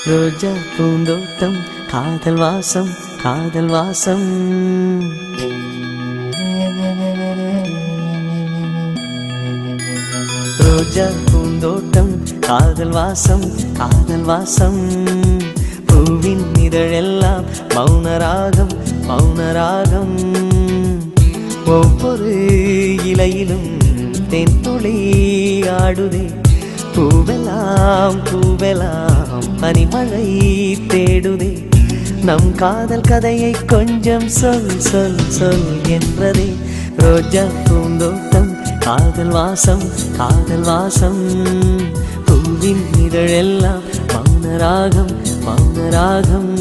ரோஜா பூந்தோட்டம் காதல் வாசம் காதல் வாசம். ரோஜா பூந்தோட்டம் காதல் வாசம் காதல் வாசம். பூவின் இதழெல்லாம் மௌனராகம் மௌனராகம். ஒவ்வொரு இலையிலும் தென்துளி ஆடுதே. பூவெல்லாம் பூவெல்லாம் பனிமழை தேடுதே. நம் காதல் கதையை கொஞ்சம் சொல் சொல் சொல் என்றதே. ரோஜா பூந்தோட்டம் காதல் வாசம் காதல் வாசம். பூவின் இதழெல்லாம் மௌனராகம் மௌனராகம்.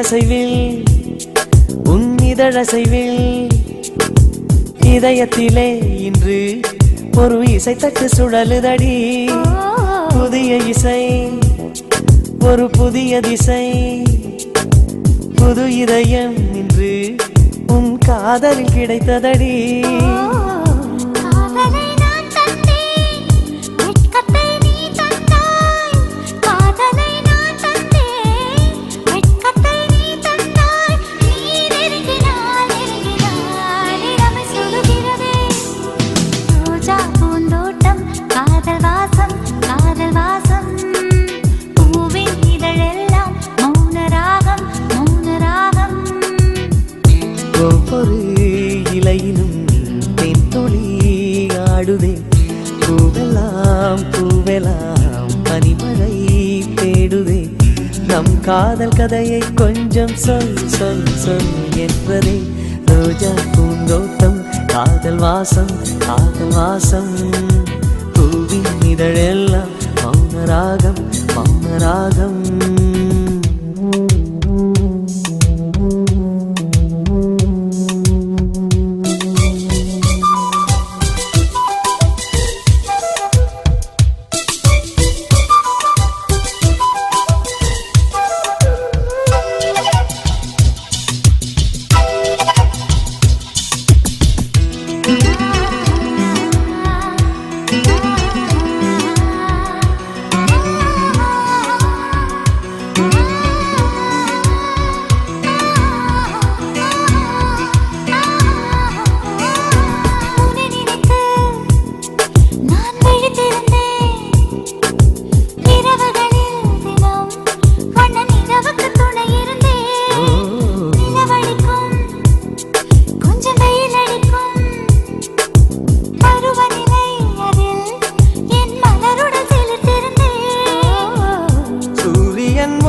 அசைவில் உன் இதழசைவில் இதயத்திலே இன்று ஒரு இசை தட்டு சுழலுதடி. புதிய இசை ஒரு புதிய திசை. புது இதயம் இன்று உன் காதலில் கிடைத்ததடி. ஒவ்வொரு இலையிலும் தென்துளி ஆடுதே. பூவெல்லாம் பூவெல்லாம் பனிமழை தேடுதே. நம் காதல் கதையை கொஞ்சம் சொல் சொல் சொல் என்றதே. ரோஜா பூந்தோட்டம் காதல் வாசம் காதல் வாசம். பூவின் இதழெல்லாம் மௌனராகம் மௌனராகம்.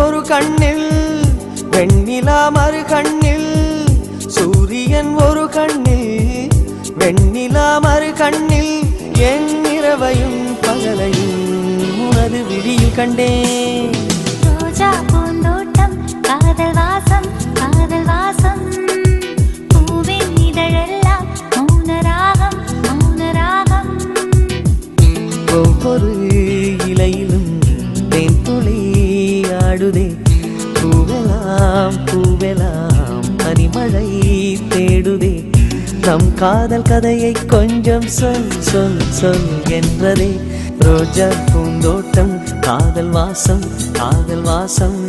ஒரு கண்ணில் வெண்ணிலா மறு கண்ணில். சூரியன் ஒரு கண்ணில் வெண்ணிலா மறு கண்ணில். என் இரவையும் பகலையும் உனது விழியில் கண்டேன். ரோஜா பூந்தோட்டம் காதல் வாசம் காதல் வாசம். பூவின் இதழெல்லாம் மௌனராகம் மௌனராகம். ஒவ்வொரு இலையிலும் தென்துளி ஆடுதே. பூவெல்லாம் பூவெல்லாம் பனிமழை தேடுதே. நம் காதல் கதையை கொஞ்சம் சொல் சொல் சொல் என்றதே. ரோஜா பூந்தோட்டம் காதல் வாசம் காதல் வாசம்.